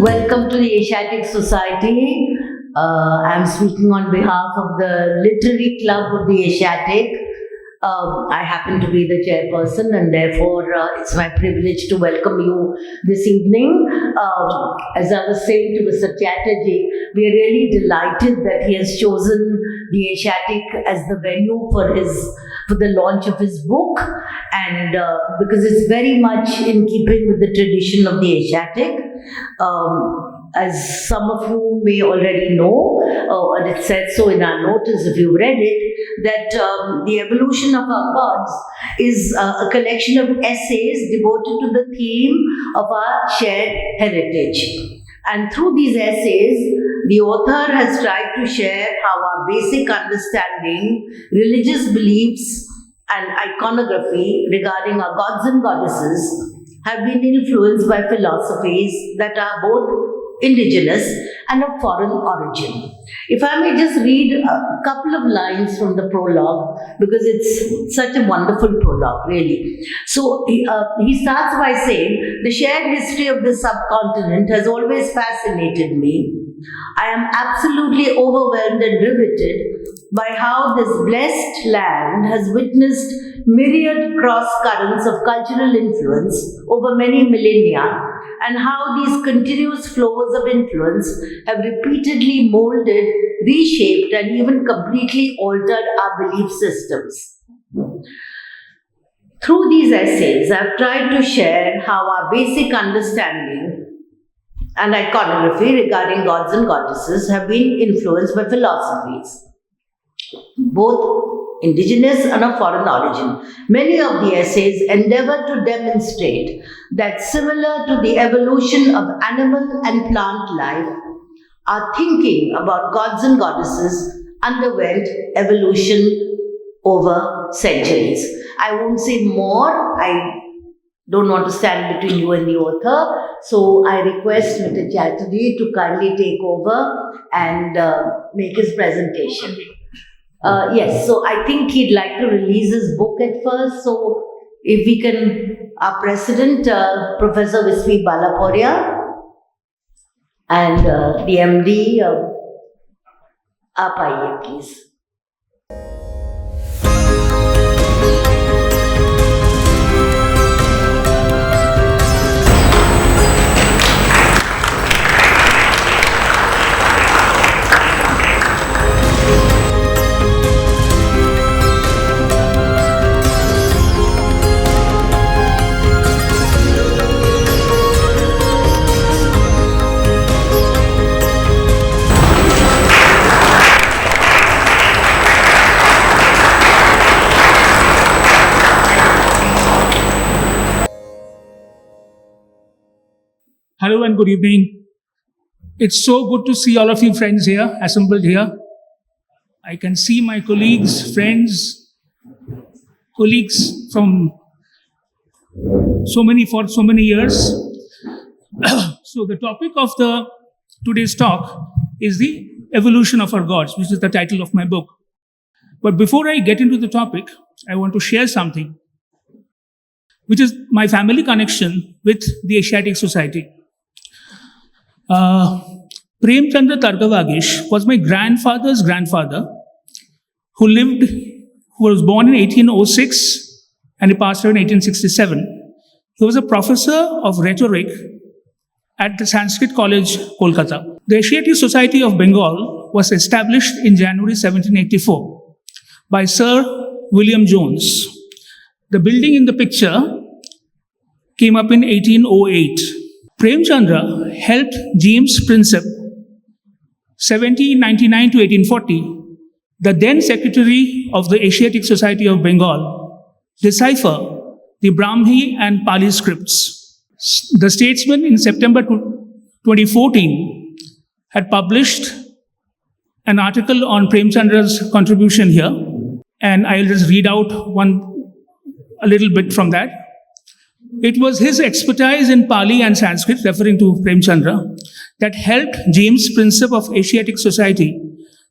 Welcome to the Asiatic Society. I'm speaking on behalf of the Literary Club of the Asiatic. I happen to be the chairperson, and therefore it's my privilege to welcome you this evening. As I was saying to Mr. Chatterjee, we are really delighted that he has chosen the Asiatic as the venue for the launch of his book, and because it's very much in keeping with the tradition of the Asiatic. As some of you may already know, and it said so in our notice if you've read it, that the evolution of our gods is a collection of essays devoted to the theme of our shared heritage. And through these essays, the author has tried to share how our basic understanding, religious beliefs, and iconography regarding our gods and goddesses have been influenced by philosophies that are both indigenous and of foreign origin. If I may just read a couple of lines from the prologue, because it's such a wonderful prologue, really. So he starts by saying, the shared history of the subcontinent has always fascinated me. I am absolutely overwhelmed and riveted by how this blessed land has witnessed myriad cross currents of cultural influence over many millennia, and how these continuous flows of influence have repeatedly molded, reshaped, and even completely altered our belief systems. Through these essays, I've tried to share how our basic understanding and iconography regarding gods and goddesses have been influenced by philosophies, both indigenous and of foreign origin. Many of the essays endeavor to demonstrate that similar to the evolution of animal and plant life, our thinking about gods and goddesses underwent evolution over centuries. I won't say more. I don't want to stand between you and the author. So I request Mr. Chatterjee to kindly take over and make his presentation. Yes, so I think he'd like to release his book at first. So if we can, our president, Professor Visvi Balaporia, and the MD, Apaiye, please. Hello and good evening. It's so good to see all of you friends here, assembled here. I can see my colleagues, friends, colleagues from for so many years. So the topic of today's talk is the evolution of our gods, which is the title of my book. But before I get into the topic, I want to share something, which is my family connection with the Asiatic Society. Premchandra Targavagish was my grandfather's grandfather, who was born in 1806 and he passed away in 1867. He was a professor of rhetoric at the Sanskrit College, Kolkata. The Asiatic Society of Bengal was established in January 1784 by Sir William Jones. The building in the picture came up in 1808. Premchandra helped James Prinsep, 1799 to 1840, the then secretary of the Asiatic Society of Bengal, decipher the Brahmi and Pali scripts. The Statesman in September 2014 had published an article on Premchandra's contribution here, and I'll just read out a little bit from that. It was his expertise in Pali and Sanskrit, referring to Premchandra, that helped James Prinsep of Asiatic Society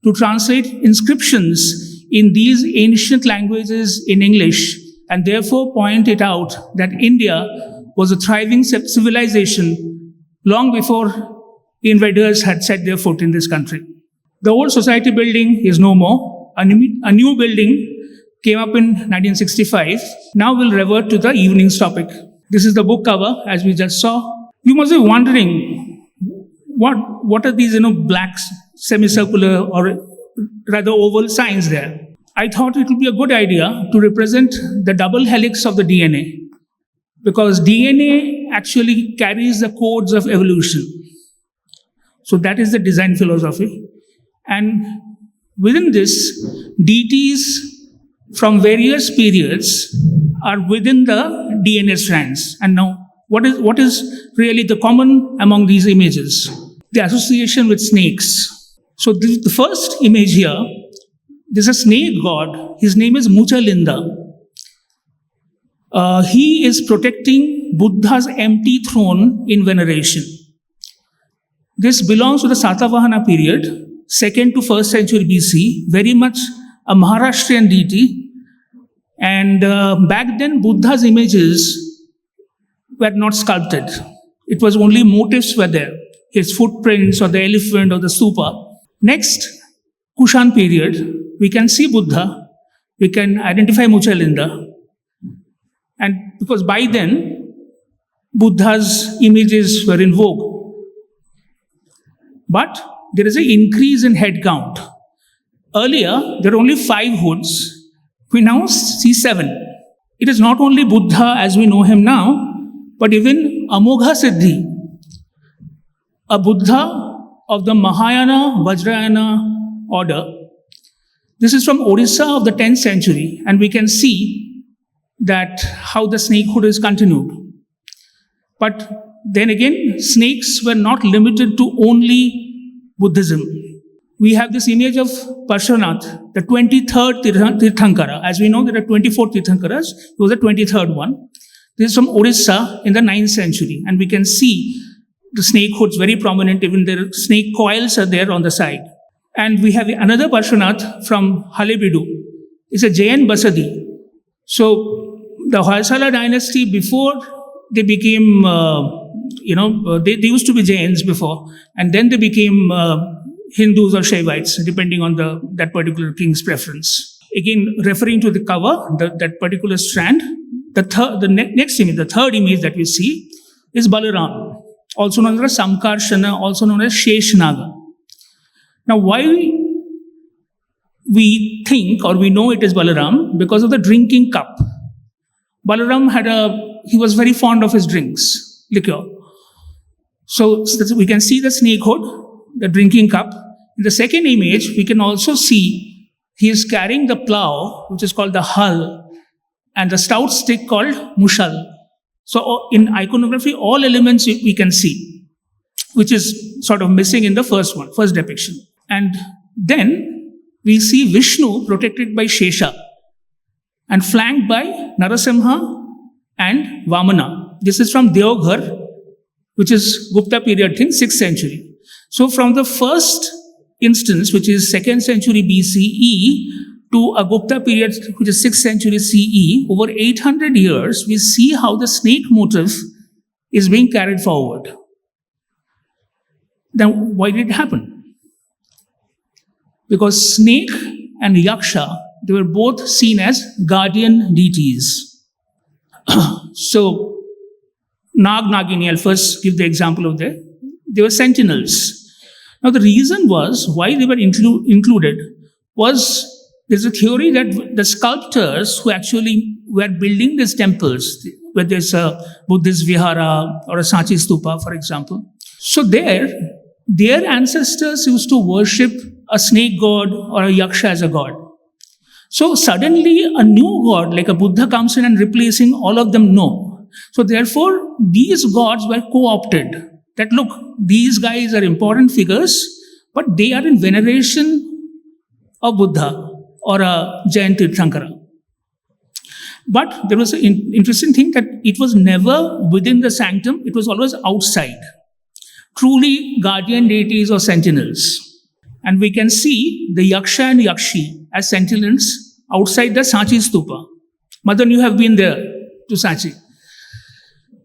to translate inscriptions in these ancient languages in English, and therefore point it out that India was a thriving civilization long before invaders had set their foot in this country. The old society building is no more. A new building came up in 1965. Now we'll revert to the evening's topic. This is the book cover, as we just saw. You must be wondering, what are these, black semicircular or rather oval signs there? I thought it would be a good idea to represent the double helix of the DNA, because DNA actually carries the codes of evolution. So that is the design philosophy. And within this, deities from various periods are within the DNA strands. And now, what is really the common among these images? The association with snakes. So the first image here, there's a snake god. His name is Muchalinda. He is protecting Buddha's empty throne in veneration. This belongs to the Satavahana period, 2nd to 1st century BC, very much a Maharashtrian deity. And back then, Buddha's images were not sculpted. It was only motifs were there, his footprints or the elephant or the stupa. Next, Kushan period, we can see Buddha, we can identify Muchalinda. And because by then, Buddha's images were in vogue. But there is an increase in head count. Earlier, there were only 5 hoods. We now see 7. It is not only Buddha as we know him now, but even Amogha Siddhi, a Buddha of the Mahayana Vajrayana order. This is from Odisha of the 10th century, and we can see that how the snakehood is continued. But then again, snakes were not limited to only Buddhism. We have this image of Parshvanath, the 23rd Tirthankara. As we know, there are 24 Tirthankaras. He was the 23rd one. This is from Odisha in the 9th century. And we can see the snake hoods very prominent. Even the snake coils are there on the side. And we have another Parshvanath from Halebedu. It's a Jain Basadi. So the Hoysala dynasty, before they became, they used to be Jains before. And then they became Hindus or Shaivites, depending on that particular king's preference. Again, referring to the cover, that particular strand, next image, the third image that we see is Balaram, also known as Samkarshana, also known as Sheshnaga. Now, why we think or we know it is Balaram? Because of the drinking cup. Balaram he was very fond of his drinks, liquor. So we can see the snake hood, the drinking cup. In the second image, we can also see he is carrying the plow, which is called the hull, and the stout stick called mushal. So in iconography, all elements we can see, which is sort of missing in the first depiction. And then we see Vishnu protected by Shesha and flanked by Narasimha and Vamana. This is from Deoghar, which is Gupta period thing, 6th century. So from the first instance, which is 2nd century BCE, to a Gupta period, which is 6th century CE, over 800 years, we see how the snake motif is being carried forward. Then why did it happen? Because snake and yaksha, they were both seen as guardian deities. So, Nag Nagini, I'll first give the example of that. They were sentinels. Now, the reason was why they were included was there's a theory that the sculptors who actually were building these temples, whether it's a Buddhist vihara or a Sanchi stupa, for example. So their ancestors used to worship a snake god or a yaksha as a god. So suddenly a new god like a Buddha comes in and replacing all of them, no. So therefore, these gods were co-opted. That look, these guys are important figures, but they are in veneration of Buddha or a Jain Tirthankara. But there was an interesting thing that it was never within the sanctum, it was always outside. Truly guardian deities or sentinels. And we can see the Yaksha and Yakshi as sentinels outside the Sanchi stupa. Madan, you have been there to Sanchi.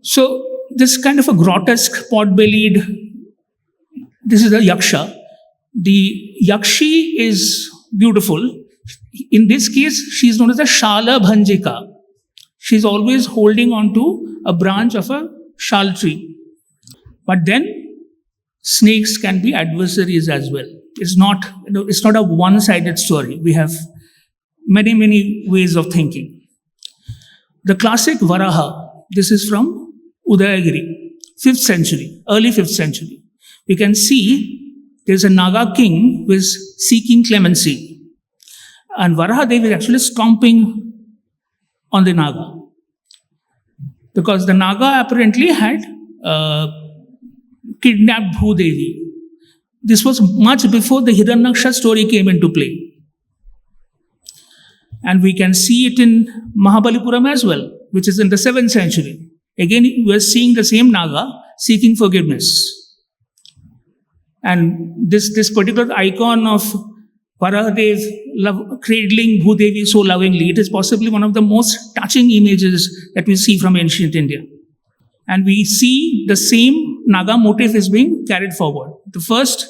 So this kind of a grotesque, pot-bellied this is the Yaksha. The Yakshi is beautiful. In this case, she is known as the Shala Bhanjika. She is always holding on to a branch of a shal tree. But then, snakes can be adversaries as well. It's not a one-sided story. We have many ways of thinking. The classic Varaha, this is from Udayagiri, 5th century, early 5th century. We can see there's a Naga king who is seeking clemency. And Varaha Devi is actually stomping on the Naga. Because the Naga apparently had kidnapped Bhudevi. This was much before the Hiranyaksha story came into play. And we can see it in Mahabalipuram as well, which is in the 7th century. Again, we are seeing the same Naga seeking forgiveness. And this particular icon of Varahadev cradling Bhudevi so lovingly, it is possibly one of the most touching images that we see from ancient India. And we see the same Naga motif is being carried forward. The first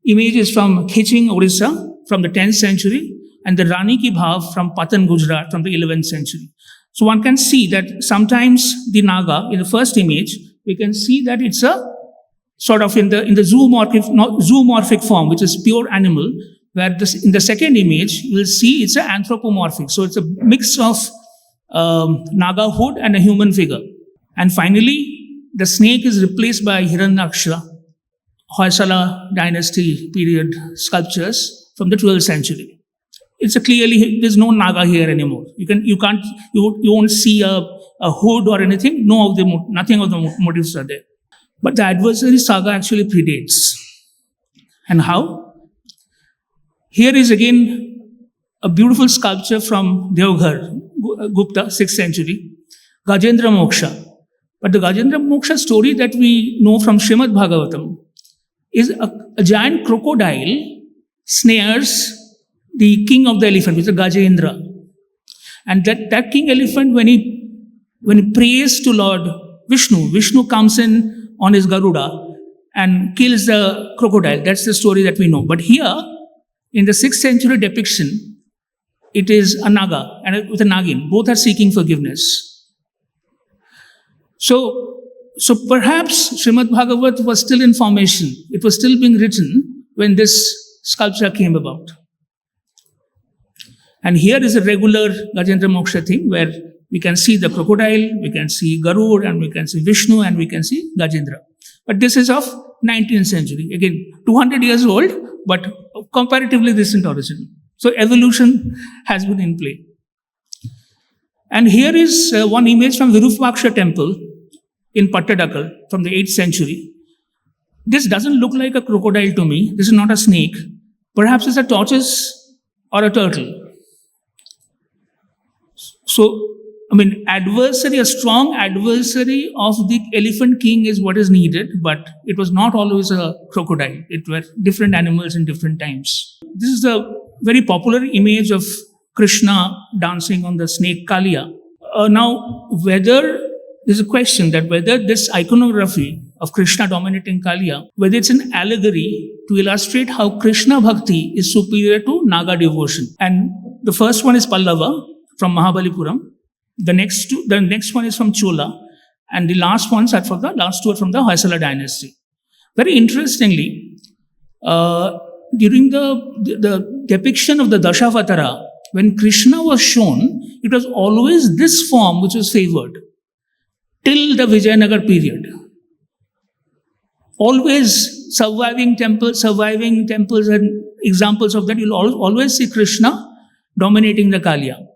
image is from Khiching, Orissa, from the 10th century, and the Rani Ki Bhav from Patan, Gujarat, from the 11th century. So one can see that sometimes the Naga, in the first image, we can see that it's a sort of in the zoomorphic form, which is pure animal, where in the second image, you will see it's an anthropomorphic. So it's a mix of Naga hood and a human figure. And finally, the snake is replaced by Hiranyaksha, Hoysala dynasty period sculptures from the 12th century. It's there's no Naga here anymore. You won't see a hood or anything. Nothing of the motifs are there. But the adversary saga actually predates. And how? Here is again a beautiful sculpture from Devghar, Gupta, 6th century, Gajendra Moksha. But the Gajendra Moksha story that we know from Srimad Bhagavatam is a giant crocodile snares the king of the elephant, which is Gajendra. And that king elephant, when he prays to Lord Vishnu comes in on his Garuda and kills the crocodile. That's the story that we know. But here, in the 6th century depiction, it is a Naga and with a Nagin. Both are seeking forgiveness. So perhaps Srimad Bhagavat was still in formation. It was still being written when this sculpture came about. And here is a regular Gajendra Moksha thing where we can see the crocodile, we can see Garud, and we can see Vishnu, and we can see Gajendra. But this is of 19th century. Again, 200 years old, but comparatively recent origin. So evolution has been in play. And here is one image from Virupaksha temple in Pattadakal from the 8th century. This doesn't look like a crocodile to me. This is not a snake. Perhaps it's a tortoise or a turtle. So, a strong adversary of the elephant king is what is needed, but it was not always a crocodile. It were different animals in different times. This is a very popular image of Krishna dancing on the snake Kaliya. Now, there's a question that whether this iconography of Krishna dominating Kaliya, whether it's an allegory to illustrate how Krishna bhakti is superior to Naga devotion. And the first one is Pallava from Mahabalipuram. The next one is from Chola, and the last two are from the Hoysala dynasty. Very interestingly, during the depiction of the Dashavatara, when Krishna was shown, it was always this form which was favored till the Vijayanagar period. Always surviving temples and examples of that, you'll always see Krishna dominating the Kaliya.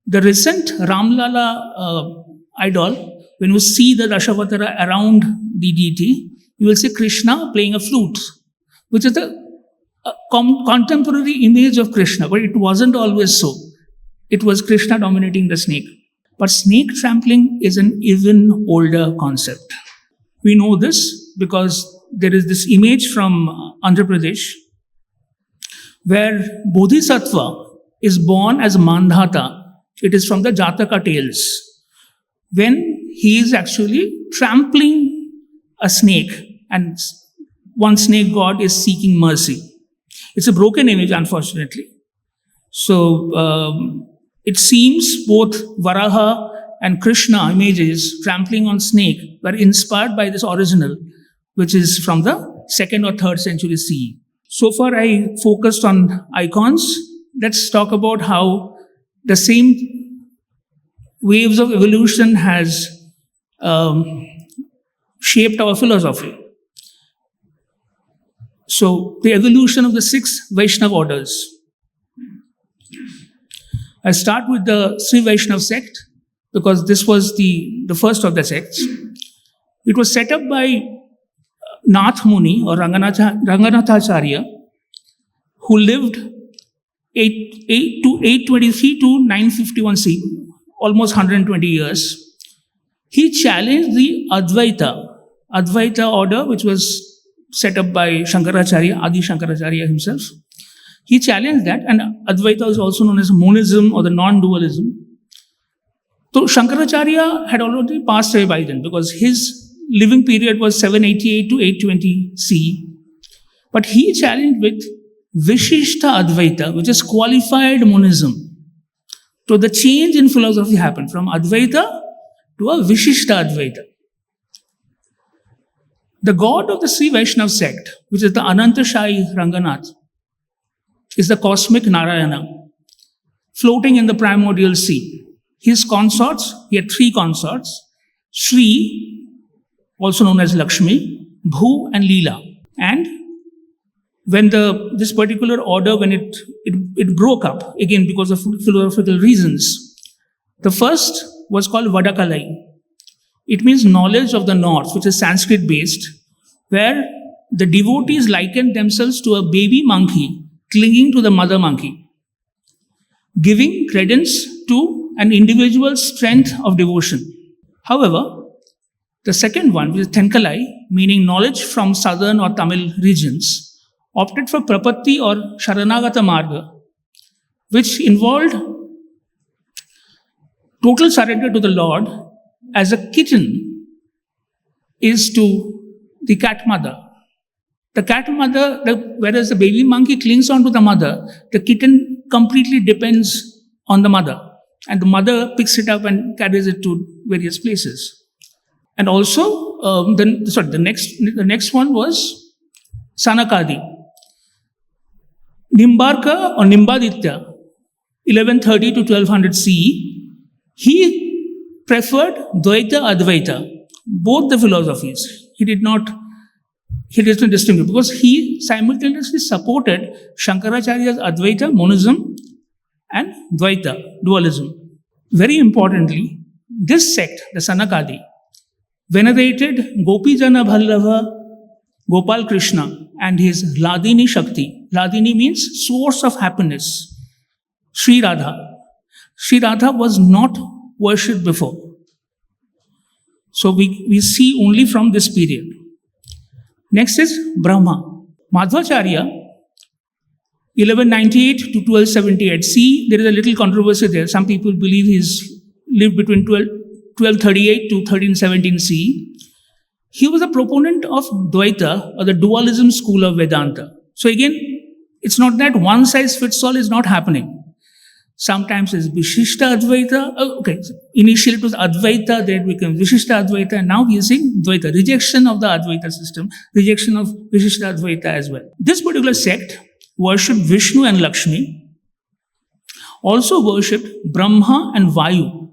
The recent Ramlala idol, when you see the Dashavatara around the deity, you will see Krishna playing a flute, which is a contemporary image of Krishna, but it wasn't always so. It was Krishna dominating the snake. But snake trampling is an even older concept. We know this because there is this image from Andhra Pradesh where Bodhisattva is born as Mandhata. It is from the Jataka tales. When he is actually trampling a snake, and one snake god is seeking mercy. It's a broken image, unfortunately. So it seems both Varaha and Krishna images trampling on snake were inspired by this original, which is from the 2nd or 3rd century CE. So far, I focused on icons. Let's talk about how the same waves of evolution has shaped our philosophy. So, the evolution of the 6 Vaishnava orders. I start with the Sri Vaishnava sect because this was the first of the sects. It was set up by Nath Muni or Ranganathacharya, who lived 823 to 951 CE, almost 120 years. He challenged the Advaita order, which was set up by Shankaracharya, Adi Shankaracharya himself. He challenged that, and Advaita is also known as monism or the non-dualism. So Shankaracharya had already passed away by then because his living period was 788 to 820 CE. But he challenged with Vishishta Advaita, which is qualified monism. So the change in philosophy happened from Advaita to a Vishishta Advaita. The god of the Sri Vaishnava sect, which is the Anantashai Ranganath, is the cosmic Narayana, floating in the primordial sea. His consorts, he had 3 consorts, Sri, also known as Lakshmi, Bhu and Leela. And when this particular order, when it broke up, again because of philosophical reasons, the first was called Vadakalai. It means knowledge of the north, which is Sanskrit based, where the devotees likened themselves to a baby monkey clinging to the mother monkey, giving credence to an individual's strength of devotion. However, the second one, which is Tenkalai, meaning knowledge from southern or Tamil regions, opted for Prapatti or Sharanagata Marga, which involved total surrender to the Lord as a kitten is to the cat mother. The cat mother, whereas the baby monkey clings onto the mother, the kitten completely depends on the mother. And the mother picks it up and carries it to various places. And also, the next one was Sanakadi. Nimbarka or Nimbaditya, 1130 to 1200 CE, he preferred Dvaita Advaita, both the philosophies. He doesn't distinguish because he simultaneously supported Shankaracharya's Advaita, monism, and Dvaita, dualism. Very importantly, this sect, the Sanakadi, venerated Gopijana Bhallava Gopal Krishna and his Ladini Shakti. Ladini means source of happiness. Sri Radha. Sri Radha was not worshipped before. So we see only from this period. Next is Brahma. Madhvacharya, 1198 to 1278. See, there is a little controversy there. Some people believe he's lived between 1238 to 1317 CE. He was a proponent of Dvaita or the dualism school of Vedanta. So again, it's not that one size fits all is not happening. Sometimes it's Vishishta Advaita. Initially it was Advaita, then it became Vishishta Advaita, and now we are seeing Dvaita, rejection of the Advaita system, rejection of Vishishta Advaita as well. This particular sect worshipped Vishnu and Lakshmi, also worshipped Brahma and Vayu,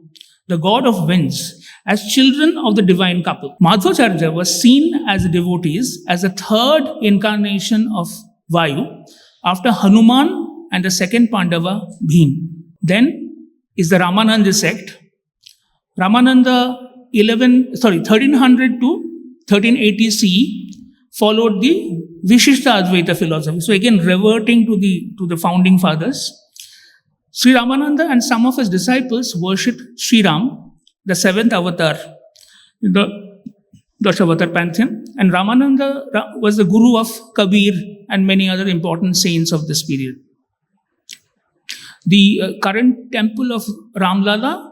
the god of winds, as children of the divine couple. Madhvacharya was seen as devotees as a third incarnation of Vayu after Hanuman and the second Pandava, Bhim. Then is the Ramananda sect. Ramananda 1300 to 1380 CE followed the Vishishta Advaita philosophy. So again, reverting to the founding fathers. Sri Ramananda and some of his disciples worshipped Sri Ram, the 7th avatar, the Dashavatar pantheon. And Ramananda was the guru of Kabir and many other important saints of this period. The current temple of Ramlala,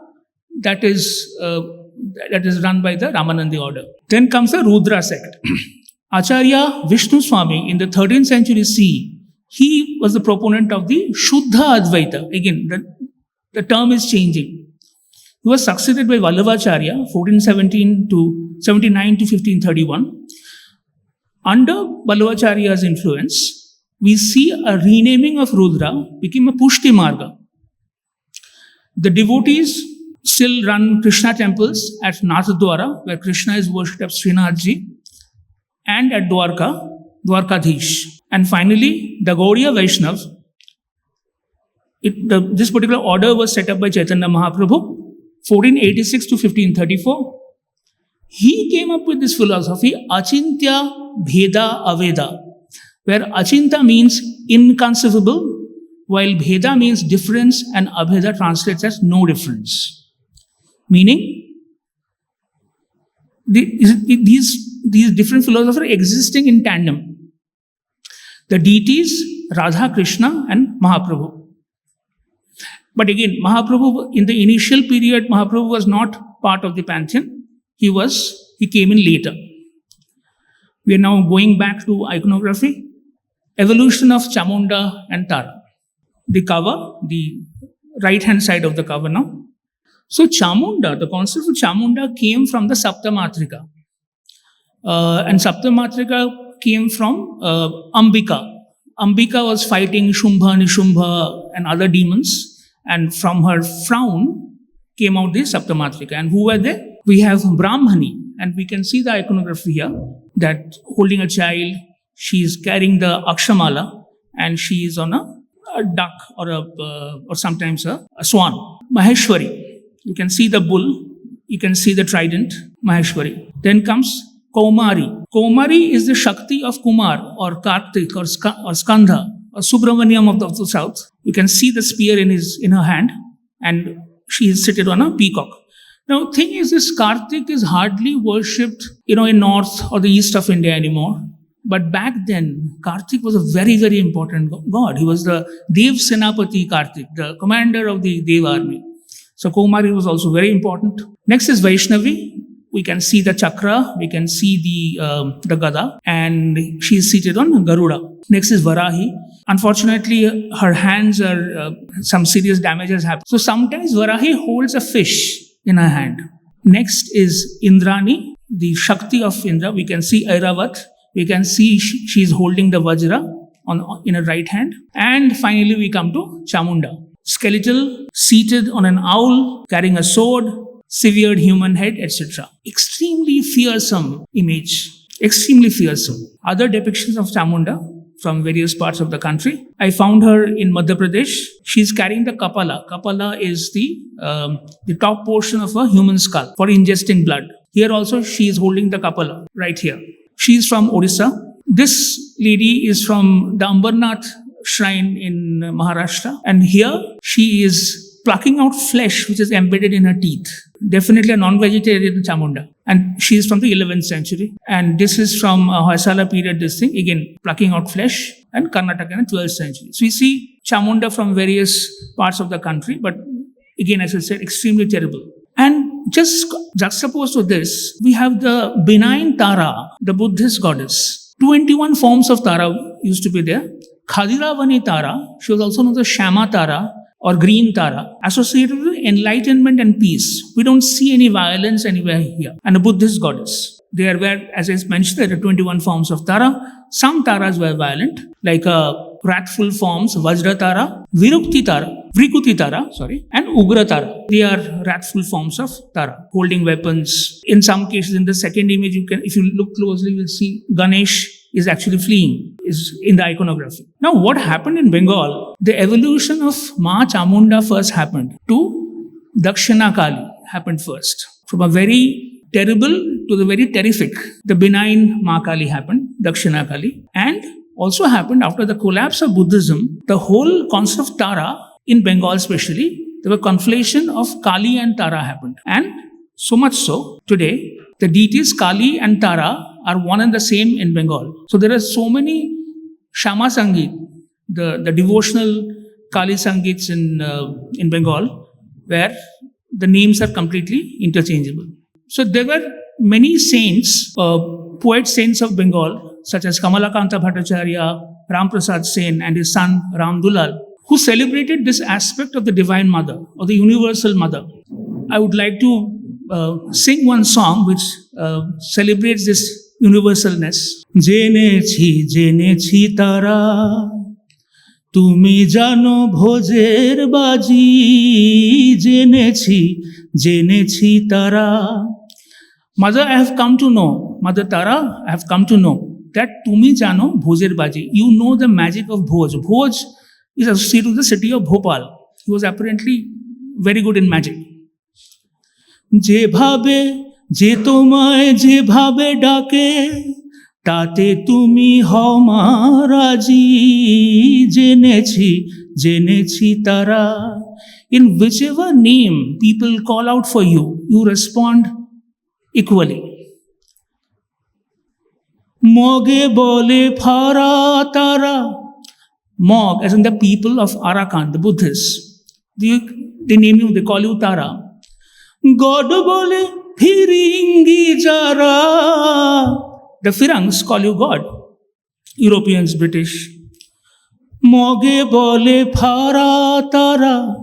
that is run by the Ramanandi order. Then comes the Rudra sect. Acharya Vishnu Swami in the 13th century CE, he was the proponent of the Shuddha Advaita. Again, the term is changing. He was succeeded by Vallabhacharya, 1417 to 79 to 1531. Under Vallabhacharya's influence, we see a renaming of Rudra became a Pushti Marga. The devotees still run Krishna temples at Nathdwara, where Krishna is worshipped at Srinathji, and at Dwarka, Dwarkadhish. And finally, the Gaudiya Vaishnav, this particular order was set up by Chaitanya Mahaprabhu, 1486 to 1534. He came up with this philosophy, Achintya Bheda Aveda, where Achinta means inconceivable, while Bheda means difference, and Abheda translates as no difference. Meaning, these different philosophers are existing in tandem. The deities, Radha, Krishna, and Mahaprabhu. But again, Mahaprabhu, in the initial period, Mahaprabhu was not part of the pantheon. He came in later. We are now going back to iconography. Evolution of Chamunda and Tara. The cover, the right-hand side of the cover now. So Chamunda, the concept of Chamunda came from the Saptamatrika. And Saptamatrika came from Ambika. Ambika was fighting Shumbha, Nishumbha and other demons. And from her frown came out the Saptamatrika. And who were they? We have Brahmani. And we can see the iconography here, that holding a child, she is carrying the Akshamala, and she is on a duck or sometimes a swan. Maheshwari. You can see the bull, you can see the trident, Maheshwari. Then comes Kaumari. Kaumari is the Shakti of Kumar or Kartik or Skandha or Subramaniam of the south. You can see the spear in her hand, and she is seated on a peacock. Now, thing is, this Kartik is hardly worshipped, in north or the east of India anymore. But back then, Kartik was a very, very important god. He was the Dev Senapati Kartik, the commander of the Dev army. So Kaumari was also very important. Next is Vaishnavi. We can see the chakra, we can see the gada, and she is seated on Garuda. Next is Varahi. Unfortunately, her hands are, some serious damage has happened. So sometimes Varahi holds a fish in her hand. Next is Indrani, the Shakti of Indra. We can see Airavat. We can see she is holding the Vajra in her right hand. And finally, we come to Chamunda. Skeletal, seated on an owl, carrying a sword, severed human head, etc. Extremely fearsome image. Extremely fearsome. Other depictions of Chamunda from various parts of the country. I found her in Madhya Pradesh. She's carrying the Kapala. Kapala is the top portion of a human skull for ingesting blood. Here also she is holding the Kapala right here. She is from Odisha. This lady is from the Ambarnath shrine in Maharashtra, and here she is plucking out flesh which is embedded in her teeth. Definitely a non-vegetarian Chamunda. And she is from the 11th century. And this is from Hoysala period, this thing. Again, plucking out flesh, and Karnataka in the 12th century. So we see Chamunda from various parts of the country, but again, as I said, extremely terrible. And just juxtaposed to this, we have the benign Tara, the Buddhist goddess. 21 forms of Tara used to be there. Khadiravani Tara, she was also known as Shama Tara or Green Tara, associated with enlightenment and peace. We don't see any violence anywhere here. And a Buddhist goddess. There were, as I mentioned, there are 21 forms of Tara. Some Taras were violent, like wrathful forms, Vajra Tara, Vrikuti Tara, and Ugra Tara. They are wrathful forms of Tara, holding weapons. In some cases, in the second image, if you look closely, you will see Ganesh is actually fleeing, is in the iconography. Now, what happened in Bengal? The evolution of Ma Chamunda first happened to Dakshina Kali happened first. From a very terrible to the very terrific. The benign Ma Kali happened, Dakshina Kali. And also happened after the collapse of Buddhism, the whole concept of Tara, in Bengal especially, there were conflation of Kali and Tara happened. And so much so, today, the deities Kali and Tara are one and the same in Bengal. So there are so many Shama Sangeet, the devotional Kali Sangeets in Bengal, where the names are completely interchangeable. So there were many saints poet saints of Bengal, such as Kamalakanta Bhattacharya, Ram Prasad Sen, and his son Ram Dulal, who celebrated this aspect of the Divine Mother, or the Universal Mother. I would like to sing one song which celebrates this universalness. Jenechi tara, tumi jano bhojer baji. Jenechi tara. Mother, I have come to know. Mother Tara, I have come to know that tumi jano bhojer baji. You know the magic of Bhoj. Bhoj is associated with the city of Bhopal. He was apparently very good in magic. Je bhabe, je tomay, je bhabe dake, tate tumi hao maharaji. Jenechi tara. In whichever name people call out for you, you respond equally. Moge bole phara tara. Mog, as in the people of Arakan, the Buddhists. They name you, they call you Tara. God bole Firingi jara. The Firangs call you God. Europeans, British. Moge bole phara tara.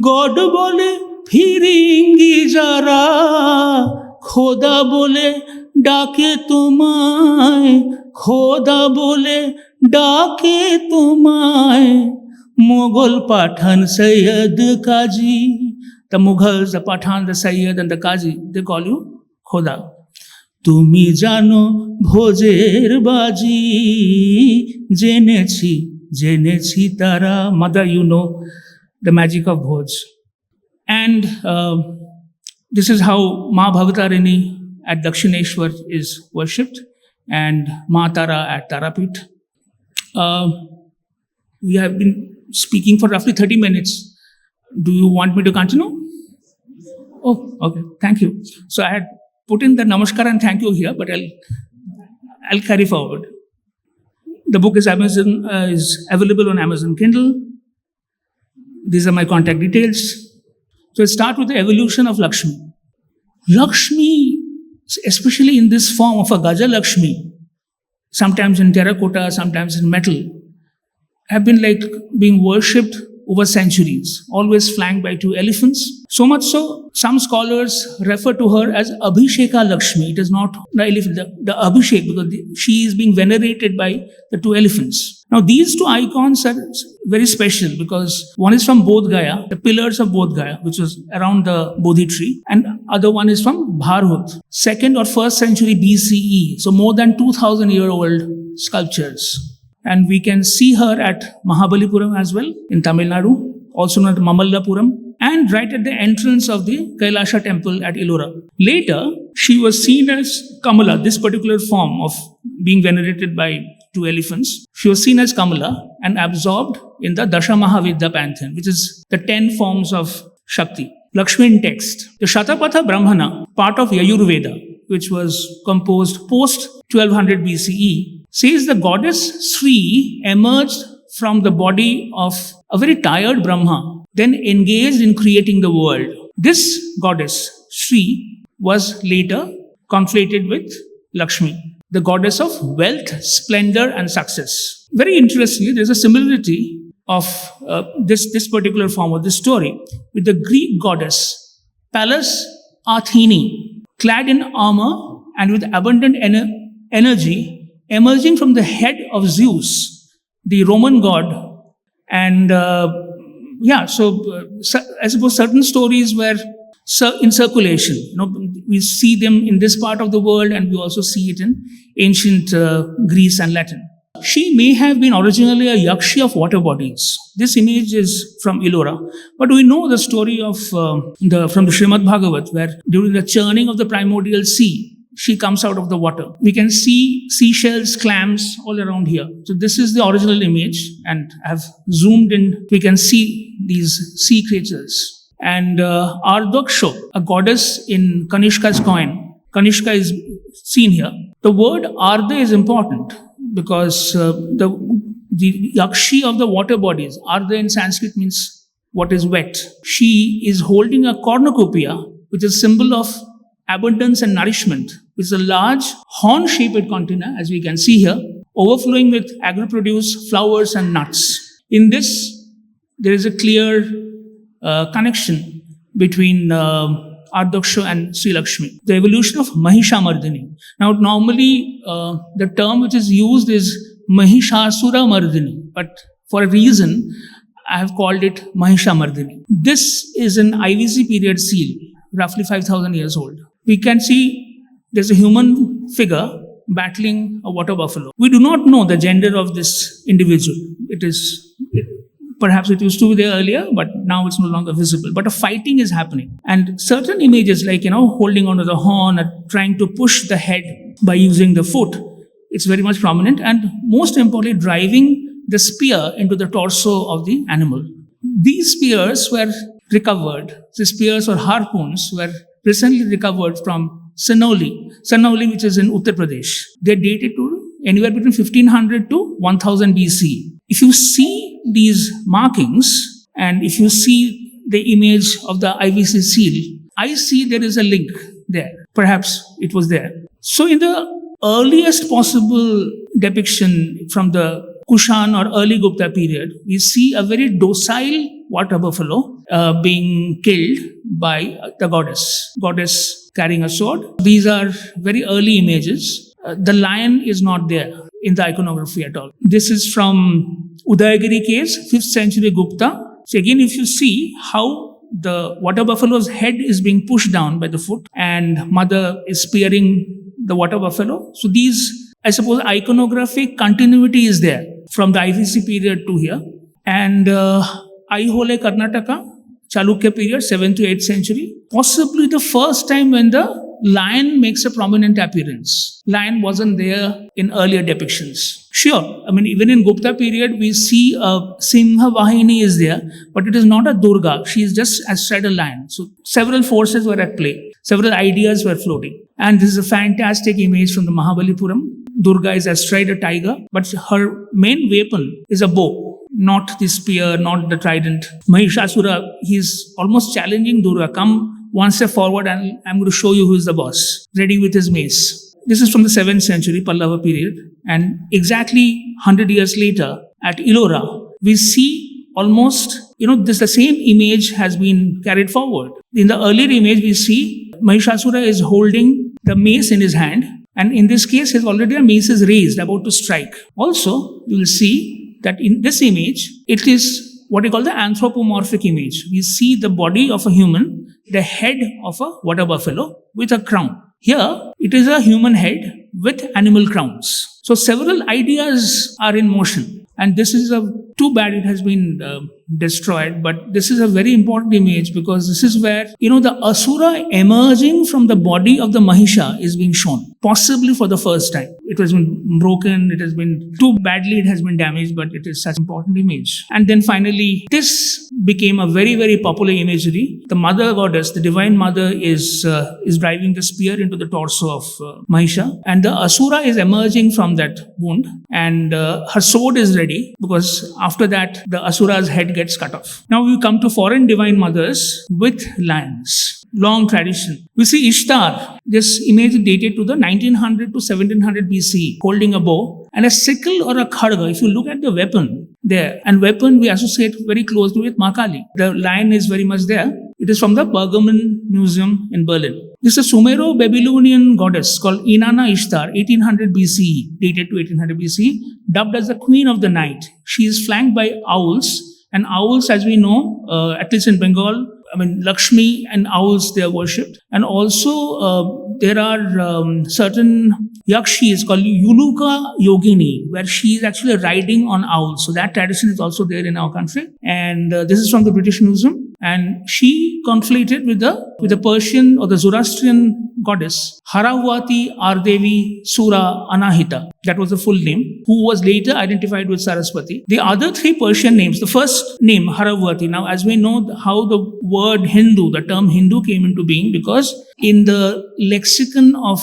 God bole Firingi jara. Khoda bole dake tumay. Khoda bole Dake तुम्हाए Mughal Pathan Sayyid Kaji. The Mughals, the Pathan, the Sayyid and the Kaji, they call you Khoda. Tumi jano bhojer baji. Jenechi tara. Mother, you know the magic of Bhoj. And this is how Ma Bhavatarini at Dakshineshwar is worshipped, and Ma Tara at Tarapit. We have been speaking for roughly 30 minutes. Do you want me to continue? Oh, okay. Thank you. So I had put in the namaskar and thank you here, but I'll carry forward. The book is available on Amazon Kindle. These are my contact details. So let's start with the evolution of Lakshmi. Lakshmi, especially in this form of a Gaja Lakshmi, sometimes in terracotta, sometimes in metal, have been like being worshipped over centuries, always flanked by two elephants. So much so, some scholars refer to her as Abhisheka Lakshmi. It is not the elephant, the Abhishek, because she is being venerated by the two elephants. Now, these two icons are very special because one is from Bodh Gaya, the pillars of Bodh Gaya, which was around the Bodhi tree, and other one is from Bharhut, 2nd or 1st century BCE, so more than 2,000-year-old sculptures. And we can see her at Mahabalipuram as well, in Tamil Nadu, also known as Mamallapuram, and right at the entrance of the Kailasha temple at Ellora. Later, she was seen as Kamala, this particular form of being venerated by two elephants. She was seen as Kamala and absorbed in the Dasha Mahavidya pantheon, which is the 10 forms of Shakti. Lakshmi in text. The Shatapatha Brahmana, part of Yajurveda, which was composed post 1200 BCE, says the goddess Sri emerged from the body of a very tired Brahma, then engaged in creating the world. This goddess Sri was later conflated with Lakshmi, the goddess of wealth, splendor, and success. Very interestingly, there's a similarity of this particular form of this story with the Greek goddess Pallas Athene, clad in armor and with abundant energy, emerging from the head of Zeus, the Roman god. And I suppose certain stories were in circulation. We see them in this part of the world, and we also see it in ancient Greece and Latin. She may have been originally a Yakshi of water bodies. This image is from Ellora. But we know the story of from the Srimad Bhagavat, where during the churning of the primordial sea, she comes out of the water. We can see seashells, clams all around here. So this is the original image, and I've zoomed in. We can see these sea creatures. And Ardaksho, a goddess in Kanishka's coin. Kanishka is seen here. The word Arda is important because the Yakshi of the water bodies, Arda in Sanskrit means what is wet. She is holding a cornucopia, which is symbol of abundance and nourishment. It's a large horn-shaped container, as we can see here, overflowing with agri-produce, flowers and nuts. In this, there is a clear connection between Ardaksha and Sri Lakshmi. The evolution of Mahishamardini. Now, normally, the term which is used is Mahishasura Mardini, but for a reason, I have called it Mahishamardini. This is an IVC period seal, roughly 5,000 years old. We can see there's a human figure battling a water buffalo. We do not know the gender of this individual. Perhaps it used to be there earlier, but now it's no longer visible. But a fighting is happening. And certain images like, holding onto the horn or trying to push the head by using the foot, it's very much prominent. And most importantly, driving the spear into the torso of the animal. These spears were recovered. The spears or harpoons were recently recovered from Sanauli, which is in Uttar Pradesh. They're dated to anywhere between 1500 to 1000 BC. If you see these markings and if you see the image of the IVC seal, I see there is a link there. Perhaps it was there. So in the earliest possible depiction from the Kushan or early Gupta period, we see a very docile water buffalo being killed by the goddess carrying a sword. These are very early images. The lion is not there in the iconography at all. This is from Udayagiri caves, 5th century Gupta. So again, if you see how the water buffalo's head is being pushed down by the foot and mother is spearing the water buffalo. So these, I suppose, iconographic continuity is there from the IVC period to here. And Aihole, Karnataka, Chalukya period, 7th to 8th century. Possibly the first time when the lion makes a prominent appearance. Lion wasn't there in earlier depictions. Sure, even in Gupta period, we see a Simha Vahini is there, but it is not a Durga. She is just astride a lion. So several forces were at play. Several ideas were floating. And this is a fantastic image from the Mahabalipuram. Durga is astride a tiger, but her main weapon is a bow, not the spear, not the trident. Mahishasura, he's almost challenging Durga. Come one step forward and I'm going to show you who is the boss. Ready with his mace. This is from the 7th century, Pallava period. And exactly 100 years later, at Ellora, we see almost, the same image has been carried forward. In the earlier image, we see Mahishasura is holding the mace in his hand. And in this case, his already a mace is raised, about to strike. Also, you will see that in this image, it is what we call the anthropomorphic image. We see the body of a human, the head of a water buffalo with a crown. Here, it is a human head with animal crowns. So several ideas are in motion. And this is too bad it has been destroyed, but this is a very important image because this is where, the Asura emerging from the body of the Mahisha is being shown, possibly for the first time. It has been broken, it has been too badly, it has been damaged, but it is such an important image. And then finally, this became a very, very popular imagery. The mother goddess, the divine mother is driving the spear into the torso of Mahisha, and the Asura is emerging from that wound, and her sword is ready because after that, the Asura's head gets cut off. Now we come to foreign divine mothers with lions. Long tradition. We see Ishtar, this image dated to the 1900 to 1700 BC, holding a bow and a sickle or a khadga. If you look at the weapon there, and weapon we associate very closely with Makali. The lion is very much there. It is from the Pergamon Museum in Berlin. This is a Sumero-Babylonian goddess called Inanna Ishtar, 1800 BCE, dated to 1800 BCE, dubbed as the queen of the night. She is flanked by owls, and owls, as we know, at least in Bengal, Lakshmi and owls, they are worshipped. And also, there are certain yakshis called Yuluka Yogini, where she is actually riding on owls. So that tradition is also there in our country. And this is from the British Museum. And she conflated with the Persian or the Zoroastrian goddess Haravati Ardevi Sura Anahita. That was the full name, who was later identified with Saraswati. The other three Persian names, the first name, Haravati. Now, as we know how the word Hindu, the term Hindu came into being, because in the lexicon of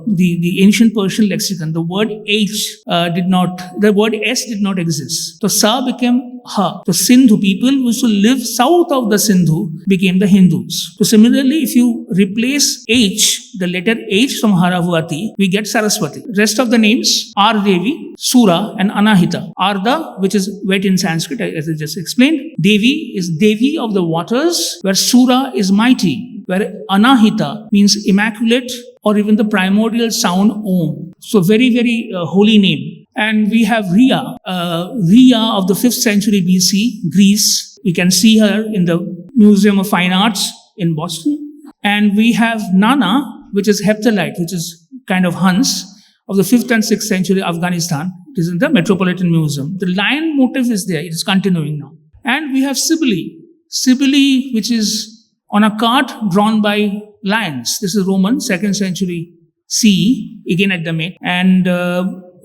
the ancient Persian lexicon, the word S did not exist. So Sa became Ha. The Sindhu people who used to live south of the Sindhu became the Hindus. So similarly, if you replace H, the letter H from Haravati, we get Saraswati. Rest of the names are Devi, Sura and Anahita. Arda, which is wet in Sanskrit, as I just explained. Devi is Devi of the waters, where Sura is mighty, where Anahita means immaculate or even the primordial sound Om. So very, very holy name. And we have Rhea, Rhea of the 5th century BC, Greece. We can see her in the Museum of Fine Arts in Boston. And we have Nana, which is heptalite, which is kind of Hans, of the 5th and 6th century Afghanistan. It is in the Metropolitan Museum. The lion motif is there. It is continuing now. And we have Cybele. Cybele, which is on a cart drawn by lions. This is Roman, 2nd century CE, again at the Met. And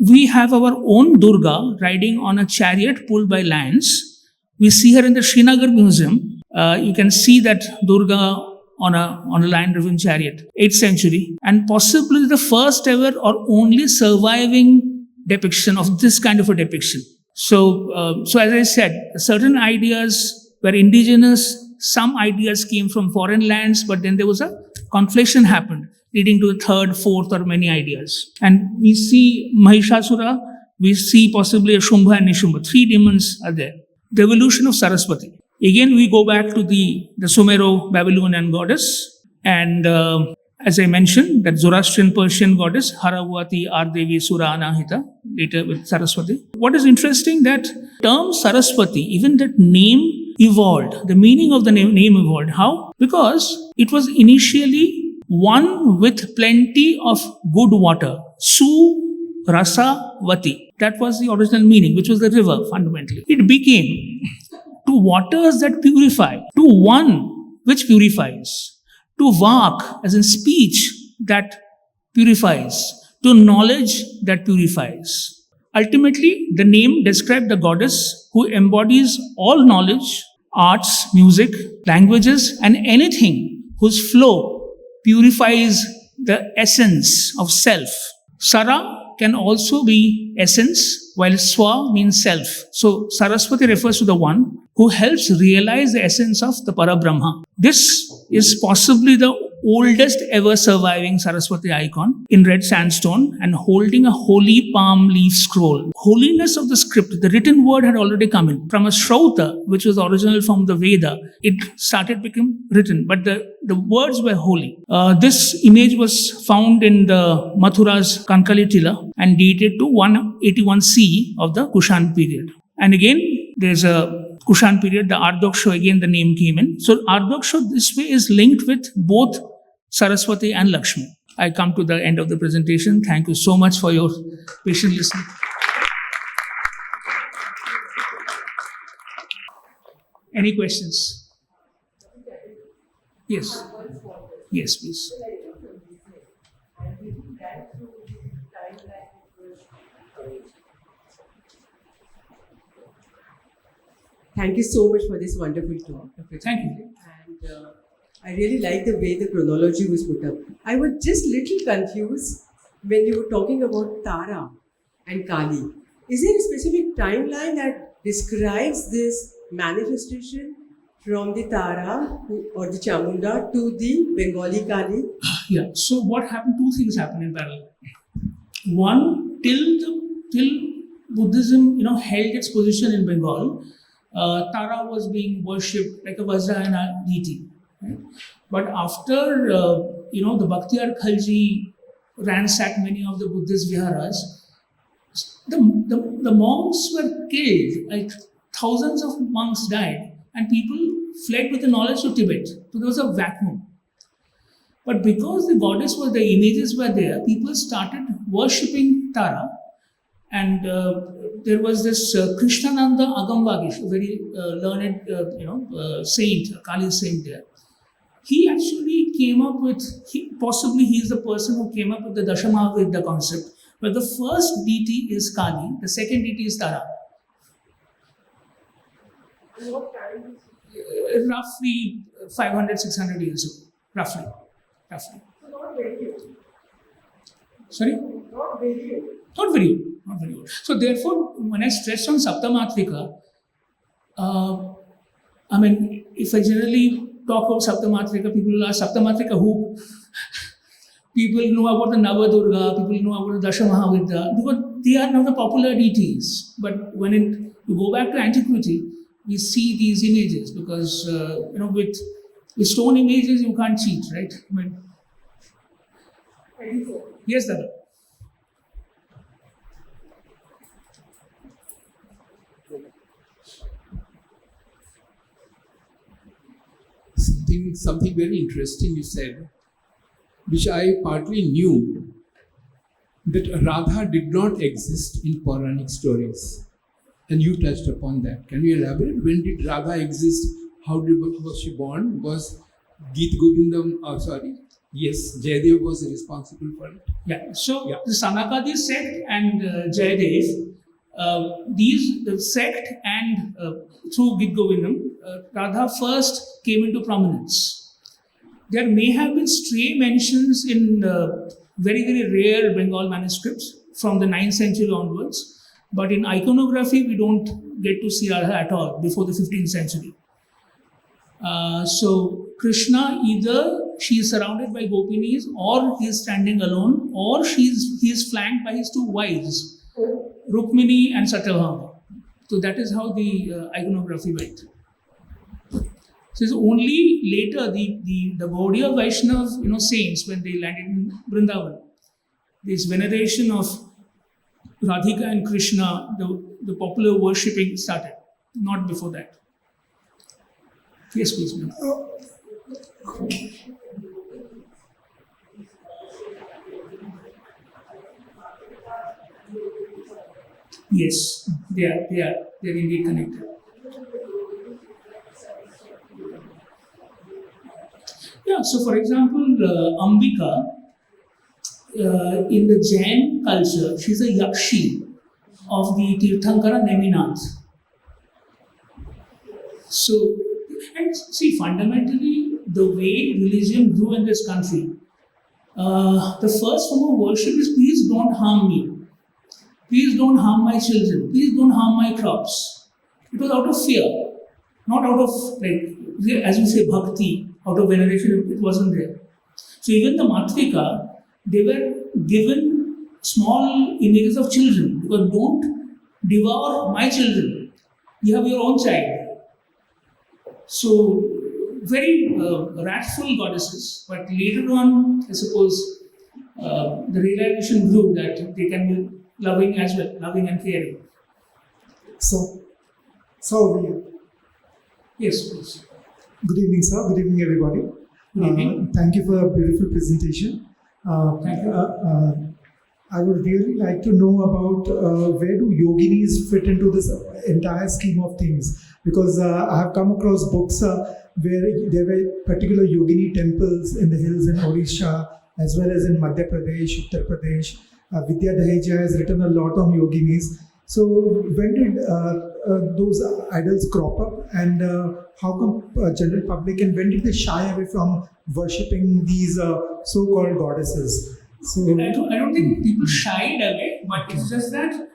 we have our own Durga riding on a chariot pulled by lions. We see her in the Srinagar Museum. You can see that Durga on a lion-driven chariot, 8th century, and possibly the first ever or only surviving depiction of this kind of a depiction. So as I said, certain ideas were indigenous, some ideas came from foreign lands, but then there was a conflation happened, leading to the third, fourth, or many ideas. And we see Mahishasura, we see possibly a Shumbha and Nishumba. 3 demons are there. The evolution of Saraswati. Again, we go back to the Sumero-Babylonian goddess. And as I mentioned, that Zoroastrian Persian goddess, Haravati, Ardevi, Sura, Anahita, later with Saraswati. What is interesting, that term Saraswati, even that name evolved. The meaning of the name evolved. How? Because it was initially one with plenty of good water. Su Rasa Vati. That was the original meaning, which was the river fundamentally. It became to waters that purify, to one which purifies, to Vak, as in speech, that purifies, to knowledge that purifies. Ultimately, the name described the goddess who embodies all knowledge, arts, music, languages, and anything whose flow purifies the essence of self. Sara can also be essence, while Swa means self. So Saraswati refers to the one who helps realize the essence of the Parabrahma. This is possibly the oldest ever surviving Saraswati icon in red sandstone and holding a holy palm leaf scroll. Holiness of the script, the written word had already come in. From a Shrauta, which was original from the Veda, it started becoming written, but the words were holy. This image was found in the Mathura's Kankali Tila and dated to 181 CE of the Kushan period. And again, there's a Kushan period, the Ardoksho, again the name came in. So Ardoksho this way is linked with both Saraswati and Lakshmi. I come to the end of the presentation. Thank you so much for your patient listening. Any questions? Yes. Yes, please. Thank you so much for this wonderful talk. Okay, thank you. And I really like the way the chronology was put up. I was just little confused when you were talking about Tara and Kali. Is there a specific timeline that describes this manifestation from the Tara or the Chamunda to the Bengali Kali? Yeah, so what happened? 2 things happened in parallel. One, till Buddhism held its position in Bengal, Tara was being worshipped like a Vajrayana deity. Right? But after the Bhaktiar Khalji ransacked many of the Buddhist viharas, the monks were killed. Like thousands of monks died, and people fled with the knowledge to Tibet. So there was a vacuum. But because the goddess was, the images were there, people started worshipping Tara. And there was this Krishnananda Agamvagish, a very learned saint, Kali saint there. He actually came up with, possibly he is the person who came up with the Dashamahavidya concept, where the first deity is Kali, the second deity is Tara. And what time? Roughly 500, 600 years ago. Roughly. So not very old. Sorry? Not very old. Not very old. So therefore, when I stress on Saptamatrika, I mean, if I generally talk about Saptamatrika, people will ask Saptamatrika who? People know about the Navadurga, people know about the Dashamahavidya, because they are now the popular deities. But when you go back to antiquity, we see these images because, with stone images, you can't cheat, right? I mean, yes, Dada. Something very interesting you said, which I partly knew, that Radha did not exist in Puranic stories. And you touched upon that. Can you elaborate? When did Radha exist? Was she born? Was Geet Govindam, yes, Jayadev was responsible for it. Yeah, so the Sanakadi sect and Jayadev, the sect and through Geet Govindam, Radha first came into prominence. There may have been stray mentions in very, very rare Bengal manuscripts from the 9th century onwards, but in iconography, we don't get to see Radha at all before the 15th century. So Krishna, either she is surrounded by gopinis, or he is standing alone, or he is flanked by his two wives, Rukmini and Satyabhama. So that is how the iconography went. So it's only later the Gaudiya Vaishnav saints, when they landed in Vrindavan, this veneration of Radhika and Krishna, the popular worshipping started, not before that. Yes, please, ma'am. Yes, they're indeed connected. Yeah, so for example, Ambika, in the Jain culture, she's a Yakshi of the Tirthankara Neminath. So, and see, fundamentally, the way religion grew in this country, the first form of worship is, please don't harm me. Please don't harm my children. Please don't harm my crops. It was out of fear, not out of, as we say, bhakti, out of veneration. It wasn't there. So even the Matrika, they were given small images of children, because don't devour my children. You have your own child. So very wrathful goddesses, but later on, I suppose, the realization grew that they can be loving as well, loving and caring. So over here. Yes, please. Good evening, sir. Good evening, everybody. Good evening. Thank you for a beautiful presentation. Thank you. I would really like to know about where do yoginis fit into this entire scheme of things, because I have come across books where there were particular yogini temples in the hills in Odisha as well as in Madhya Pradesh, Uttar Pradesh. Vidya Daheja has written a lot on yoginis. So when did those idols crop up, and how come general public, and when did they shy away from worshipping these so-called goddesses? So I don't think people shied away, but it's just that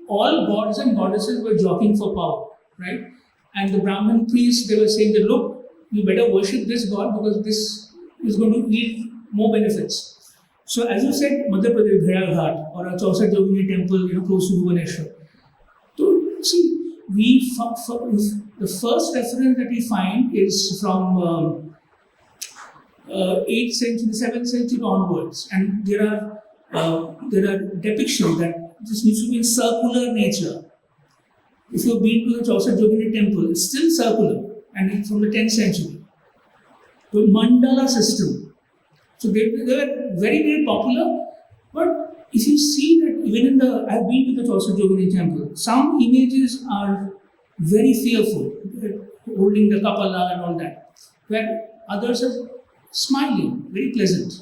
all gods and goddesses were jockeying for power, right? And the Brahmin priests, they were saying that, look, you better worship this god because this is going to yield more benefits. So as you said, Madhya Pradesh, Bhaya Ghat, or a Chausat Yogini temple, close to Bhubaneswar. So see, the first reference that we find is from 8th century, 7th century onwards, and there are depictions that this needs to be in circular nature. If you've been to the Chausat Yogini temple, it's still circular, and it's from the 10th century. The mandala system. So they were very, very popular, but if you see that even I've been to the Chausat Yogini temple, some images are very fearful, holding the kapala and all that, where others are smiling, very pleasant.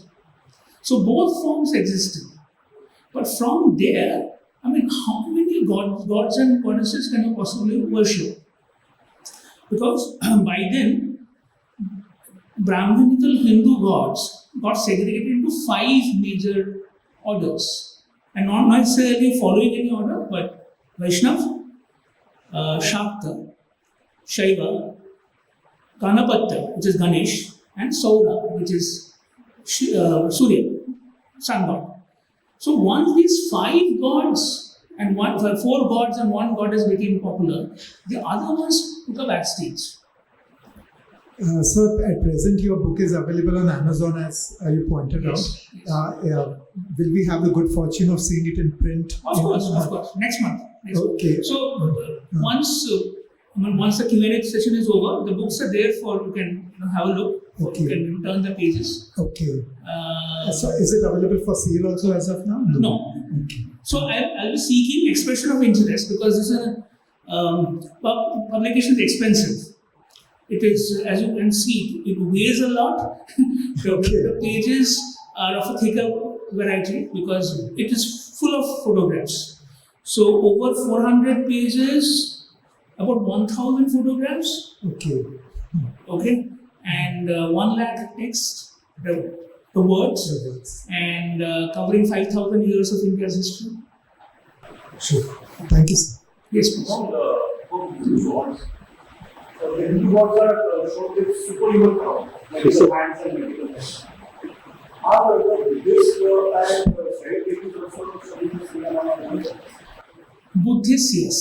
So both forms existed. But from there, how many gods and goddesses can you possibly worship? Because by then, Brahminical Hindu gods got segregated into 5 major orders, and not necessarily following any order, but Vaishnav, Shakta, Shaiva, Ganapatta, which is Ganesh, and Saura, which is Surya, sun god. So once these four gods and one goddess became popular, the other ones took a backstage. Sir, at present your book is available on Amazon as you pointed Yes, out. Will we have the good fortune of seeing it in print? Of course. Next month. Okay. So once the Q&A session is over, the books are there for you can have a look. Okay. You can turn the pages. Okay. So is it available for sale also as of now? No. Okay. So I'll be seeking expression of interest because this is publication is expensive. It is, as you can see, it weighs a lot. The pages are of a thicker variety because it is full of photographs. So over 400 pages, about 1,000 photographs. Okay, and 1 lakh text, the words, and covering 5,000 years of India's history. Sure. Thank you, sir. Yes, please. The Hindu gods are shown with superhuman power, like the hands and medical hands. However, this and deities also showing this phenomenon. Buddhists, yes.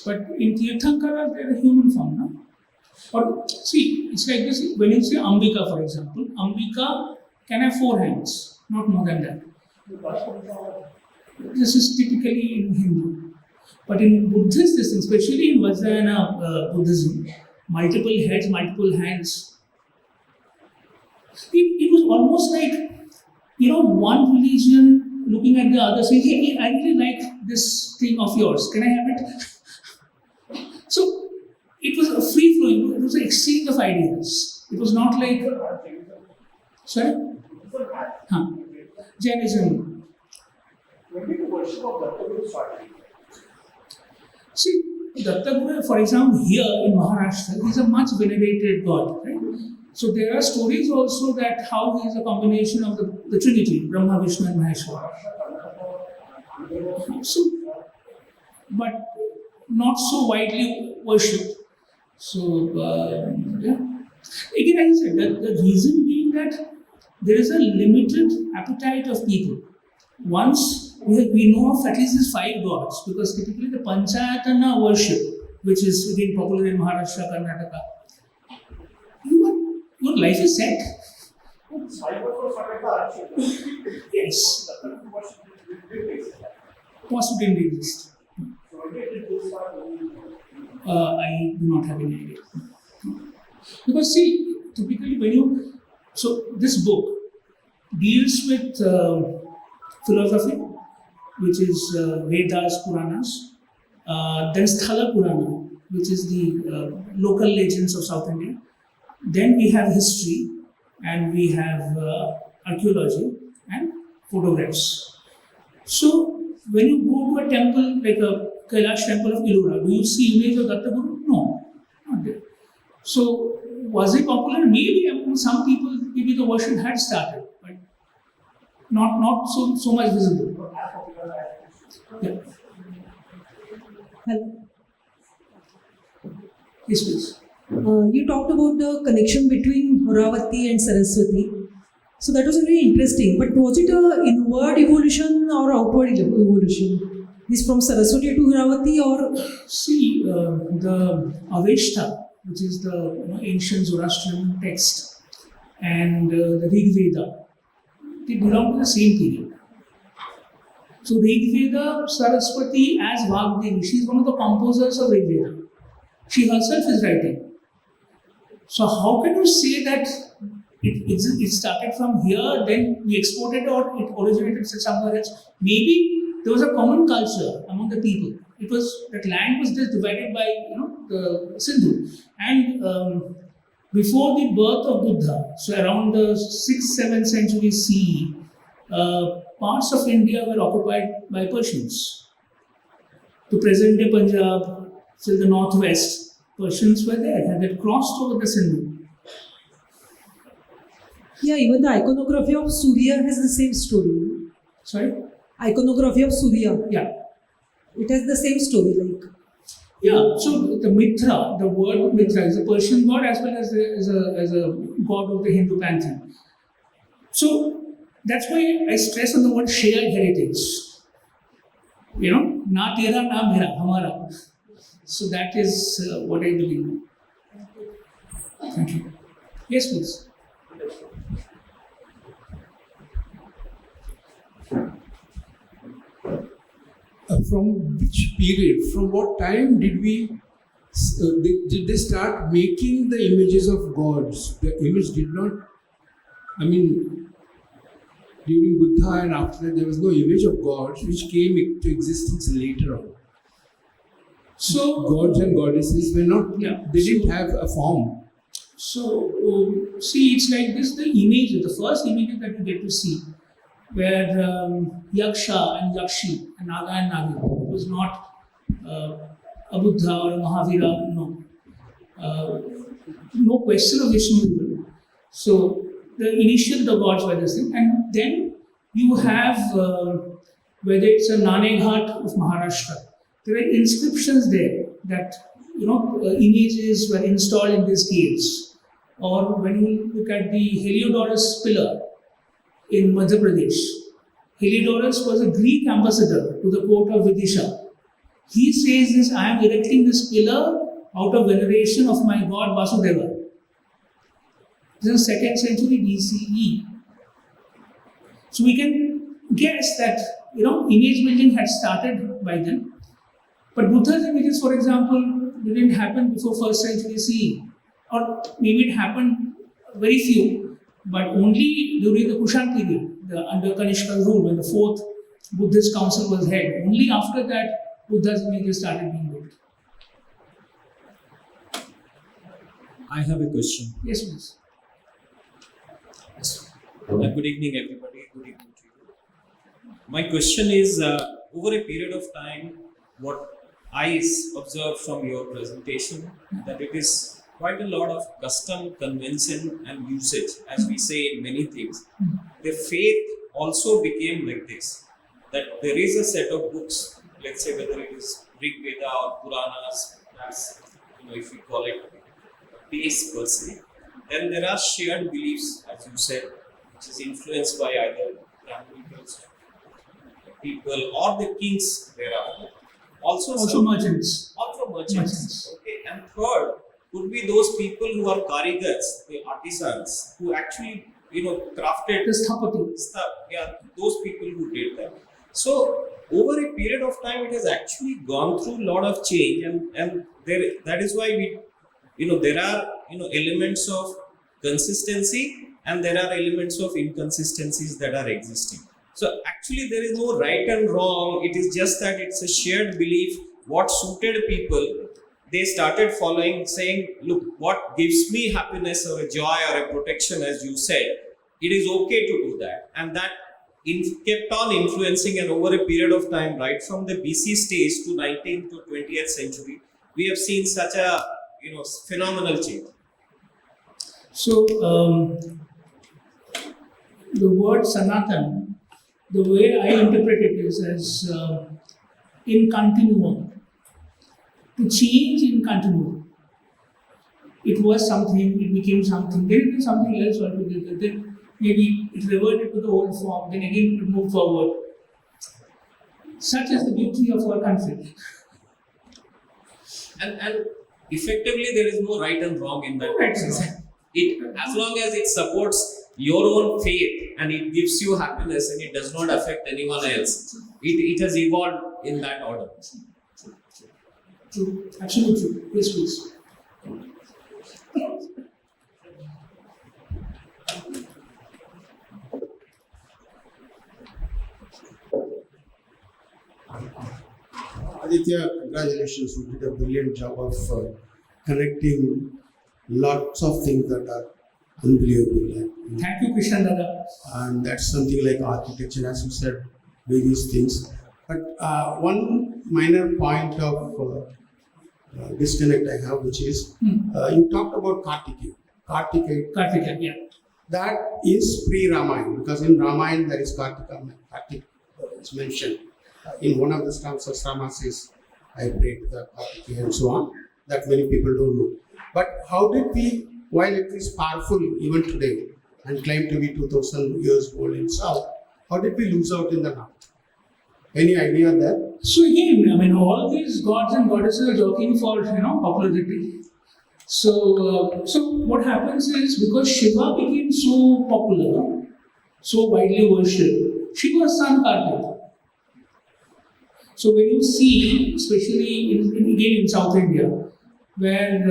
But in Tirthankara, they are a human form, no? Or see, it's like this. When you say Ambika, for example, Ambika can have 4 hands, not more than that. This is typically in Hindu. But in Buddhist, especially in Vajrayana Buddhism, multiple heads, multiple hands. It was almost like, one religion looking at the other saying, hey, I really like this thing of yours. Can I have it? So it was a free flowing, it was an exchange of ideas. It was not like, sorry? Jainism. When did the worship of Dattaguru start? See, Dattaguru, for example, here in Maharashtra, he's a much venerated god, right? So there are stories also that how he is a combination of the Trinity, Brahma, Vishnu and Maheshwara. So, but not so widely worshipped. So, yeah. Again, as I said, the reason being that there is a limited appetite of people. Once we know of at least these 5 gods, because typically the Panchayatana worship, which is again popular in Maharashtra, Karnataka, your life is set. Yes. Possibly didn't exist. I do not have any idea. Because see, typically so this book deals with philosophy, which is Vedas, Puranas, then Sthala Purana, which is the local legends of South India. Then we have history, and we have archaeology and photographs. So when you go to a temple like a Kailash temple of Ellora, do you see image of Dattaguru? No, not there. So was it popular? Maybe among some people, maybe the worship had started, but not so much visible. Yeah. Hello. Yes, please. You talked about the connection between Horavati and Saraswati. So that was very interesting. But was it an inward evolution or outward evolution? Is from Saraswati to Horavati or? See, the Aveshta, which is the ancient Zoroastrian text, and the Rig Veda, they belong to the same period. So Rig Veda, Saraswati as Vagdevi, she is one of the composers of Rig Veda. She herself is writing. So how can you say that it started from here, then we exported, or it originated somewhere else? Maybe there was a common culture among the people. It was that land was just divided by the Sindhu, and before the birth of Buddha, so around the 6th, 7th century CE, parts of India were occupied by Persians. To present-day Punjab, till the northwest, Persians were there and they crossed over the Sindhu. Yeah, even the iconography of Surya has the same story. Sorry? Iconography of Surya. Yeah. It has the same story, like. Yeah, so the Mithra, the word Mithra is a Persian god as well as a god of the Hindu pantheon. So that's why I stress on the word shared heritage. Na tera, na mera, hamara. So that is what I believe. Thank you. Yes, please. From which period, from what time did did they start making the images of gods? The image did not, during Buddha and after that, there was no image of gods which came into existence later on. So gods and goddesses were not, they didn't have a form. So, see, it's like this, the images, the first images that you get to see, where Yaksha and Yakshi, and Naga and Nagi, it was not a Buddha or a Mahavira, no. No question of Vishnu. So, the gods were the same. And then you have, whether it's a Naneghat of Maharashtra, there are inscriptions there that, images were installed in these caves. Or when you look at the Heliodorus pillar in Madhya Pradesh, Heliodorus was a Greek ambassador to the court of Vidisha. He says this, I am erecting this pillar out of veneration of my god Vasudeva. This is 2nd century BCE. So we can guess that, image building had started by then. But Buddha's images, for example, didn't happen before 1st century CE. Or maybe it happened very few, but only during the Kushan period, under Kanishka's rule, when the 4th Buddhist council was held. Only after that, Buddha's images started being built. I have a question. Yes, please. Good evening, everybody. Good evening to you. My question is, over a period of time, what I observed from your presentation, that it is quite a lot of custom, convention and usage, as we say in many things. The faith also became like this, that there is a set of books, let's say whether it is Rig Veda or Puranas, that's, if we call it base per se. Then there are shared beliefs, as you said, which is influenced by either Brahminical people or the kings thereafter. Also merchants. Also merchants. Okay. And third, could be those people who are karigars, the artisans, who actually, crafted the sthapati. Those people who did that. So, over a period of time, it has actually gone through a lot of change, and that is why there are, elements of consistency and there are elements of inconsistencies that are existing. So, actually, there is no right and wrong. It is just that it's a shared belief. What suited people, they started following, saying, look, what gives me happiness or a joy or a protection, as you said, it is okay to do that. And that kept on influencing, and over a period of time, right from the BC stage to 19th to 20th century, we have seen such a phenomenal change. So, the word Sanatan, the way I interpret it is as in continuum. To change in continuum. It was something, it became something, then it was something else altogether, then maybe it reverted to the old form, then again it moved forward. Such is the beauty of our country. And effectively, there is no right and wrong in that. As long as it supports your own faith and it gives you happiness and it does not affect anyone else, it has evolved in that order. True, absolutely true. Yes, please. Aditya, congratulations. You did a brilliant job of connecting lots of things that are unbelievable. Thank you, Krishna Dada. And that's something like architecture, as you said, various things. But one minor point of disconnect I have, which is you talked about Kartikeya. Kartikeya, yeah. That is pre-Ramayana, because in Ramayana there is Kartik is mentioned. in one of the Sahasrama says, I pray to the Kartikeya and so on, that many people don't know. But how did we, while it is powerful even today and claimed to be 2000 years old in South, how did we lose out in the North? Any idea on that? So again, I mean, all these gods and goddesses are jockeying for popularity. So what happens is, because Shiva became so popular, so widely worshipped, Shiva's son Kartik. So when you see, especially again in South India, where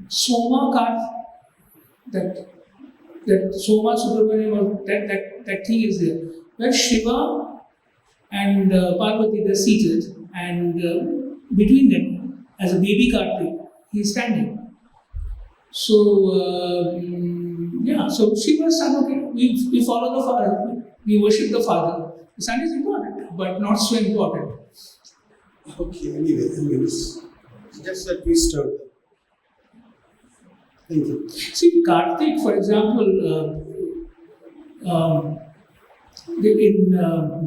Soma Kartik, that Soma Subramaniam, or that thing is there, where Shiva and Parvati, they're seated, and between them, as a baby Kartik, he's standing. So so Shiva's son, okay, we follow the father, we worship the father. The son is important, but not so important. Okay, anyway, it's just that we stirred. Thank you. See, Kartik, for example,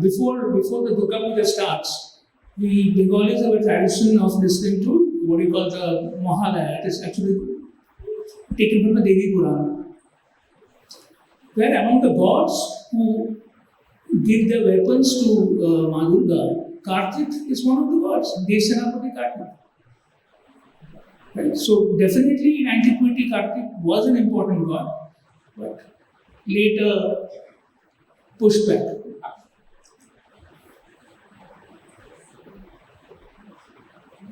before the Durga Puja starts, we Bengalis have a tradition of listening to what we call the Mahabharata. It is actually taken from the Devi Purana, where among the gods who give their weapons to Ma Durga, Kartik is one of the gods, Devsenapati Kartik. Right? So definitely in antiquity, Kartik was an important god, but later pushed back.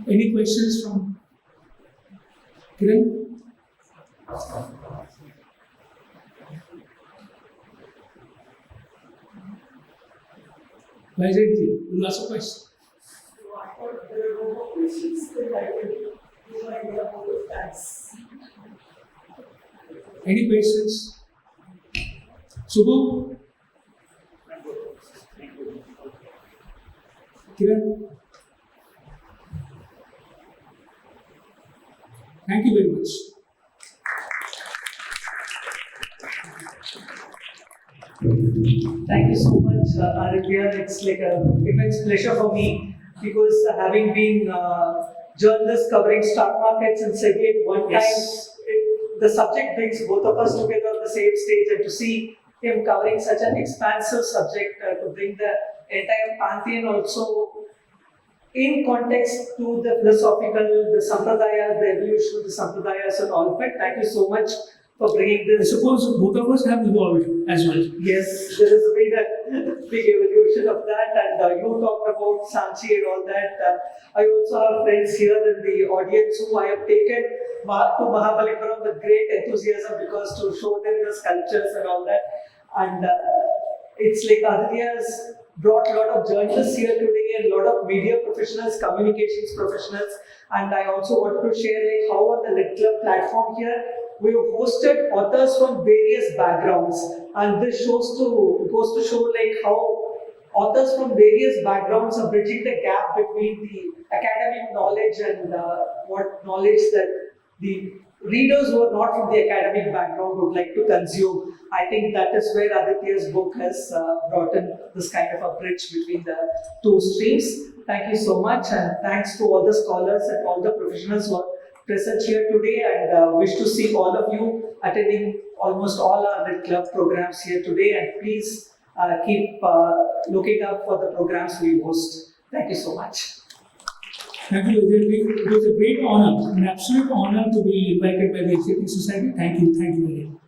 Any questions from Kiran? Vaijayanti, you ask a question. Any questions? Subhu? Kiran? Thank you very much. Thank you so much, Aditya. It's like an immense pleasure for me because having been journalist covering stock markets and SEBI at one time, the subject brings both of us together on the same stage, and to see him covering such an expansive subject to bring the entire pantheon also in context to the philosophical, the sampradayas, the evolution of the sampradayas and all of it. Thank you so much for bringing this. I suppose both of us have evolved as well. Yes, there has been a big evolution of that, and you talked about Sanchi and all that. I also have friends here in the audience who I have taken to Mahabalipuram with great enthusiasm because to show them the sculptures and all that. And it's like Aditya has brought a lot of journalists here today and a lot of media professionals, communications professionals. And I also wanted to share like how on the Lit Club platform here, we have hosted authors from various backgrounds, and this goes to show like how authors from various backgrounds are bridging the gap between the academic knowledge and what knowledge that the readers who are not from the academic background would like to consume. I think that is where Aditya's book has brought in this kind of a bridge between the two streams. Thank you so much, and thanks to all the scholars and all the professionals who are present here today, and wish to see all of you attending almost all our Lit Club programs here today, and please keep looking up for the programs we host. Thank you so much. Thank you, Vijay. It was a great honor, an absolute honor to be invited by the Asiatic Society. Thank you again.